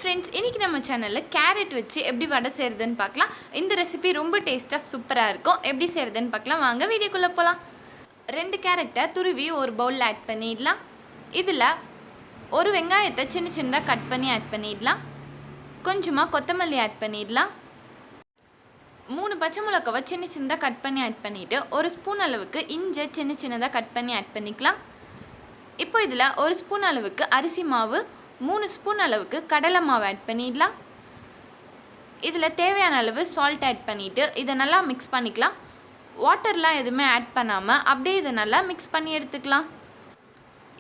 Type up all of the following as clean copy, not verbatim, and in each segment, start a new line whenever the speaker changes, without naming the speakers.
Friends, இன்றைக்கி நம்ம சேனலில் கேரட் வச்சு எப்படி வடை செய்கிறதுன்னு பார்க்கலாம். இந்த ரெசிபி ரொம்ப டேஸ்ட்டாக சூப்பராக இருக்கும். எப்படி செய்கிறதுன்னு பார்க்கலாம், வாங்க வீடியோக்குள்ளே போகலாம். 2 கேரட்டை துருவி ஒரு பவுலில் ஆட் பண்ணிடலாம். இதில் ஒரு வெங்காயத்தை சின்ன சின்னதாக கட் பண்ணி ஆட் பண்ணிடலாம். கொஞ்சமாக கொத்தமல்லி ஆட் பண்ணிடலாம். 3 பச்சை மிளகாவை சின்ன சின்னதாக கட் பண்ணி ஆட் பண்ணிவிட்டு 1 ஸ்பூன் அளவுக்கு இஞ்சி சின்ன சின்னதாக கட் பண்ணி ஆட் பண்ணிக்கலாம். இப்போ இதில் 1 ஸ்பூன் அளவுக்கு அரிசி மாவு, 3 ஸ்பூன் அளவுக்கு கடலை மாவு ஆட் பண்ணிடலாம். இதில் தேவையான அளவு சால்ட் ஆட் பண்ணிவிட்டு இதை நல்லா மிக்ஸ் பண்ணிக்கலாம். வாட்டர்லாம் எதுவுமே ஆட் பண்ணாமல் அப்படியே இதை நல்லா மிக்ஸ் பண்ணி எடுத்துக்கலாம்.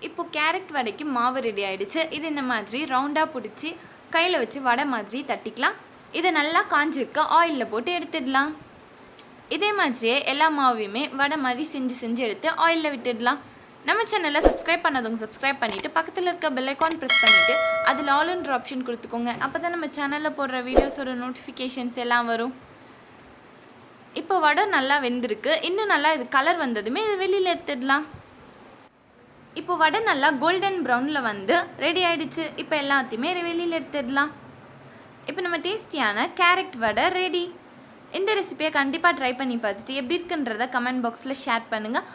இப்போது கேரட் வடைக்கு மாவு ரெடி ஆகிடுச்சு. இது இந்த மாதிரி ரவுண்டாக பிடிச்சி கையில் வச்சு வடை மாதிரி தட்டிக்கலாம். இதை நல்லா காஞ்சிருக்க ஆயிலில் போட்டு எடுத்துடலாம். இதே மாதிரியே எல்லா மாவையுமே வடை மாதிரி செஞ்சு எடுத்து ஆயிலில் விட்டுடலாம். நம்ம சேனலை சப்ஸ்கிரைப் பண்ணாதவங்க சப்ஸ்கிரைப் பண்ணிவிட்டு பக்கத்தில் இருக்க பெல் ஐக்கான் ப்ரெஸ் பண்ணிவிட்டு அதில் ஆல்ன்ற ஆப்ஷன் கொடுத்துக்கோங்க. அப்போ தான் நம்ம சேனலில் போடுற வீடியோஸோட நோட்டிஃபிகேஷன்ஸ் எல்லாம் வரும். இப்போ வடை நல்லா வெந்திருக்கு. இன்னும் நல்லா இது கலர் வந்ததுமே இது வெளியில் எடுத்துடலாம். இப்போ வடை நல்லா கோல்டன் ப்ரௌனில் வந்து ரெடி ஆகிடுச்சு. இப்போ எல்லாத்தையுமே வெளியில் எடுத்துடலாம். இப்போ நம்ம டேஸ்டியான கேரட் வடை ரெடி. இந்த ரெசிபியை கண்டிப்பாக ட்ரை பண்ணி பார்த்துட்டு எப்படி இருக்குன்றதை கமெண்ட் பாக்ஸில் ஷேர் பண்ணுங்கள்.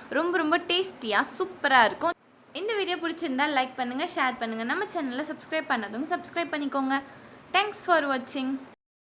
ரொம்ப டேஸ்டியாக சூப்பராக இருக்கும். இந்த வீடியோ பிடிச்சிருந்தால் லைக் பண்ணுங்கள், ஷேர் பண்ணுங்கள். நம்ம சேனலில் சப்ஸ்கிரைப் பண்ணாதவங்க சப்ஸ்கிரைப் பண்ணிக்கோங்க. தேங்க்ஸ் ஃபார் வாட்சிங்.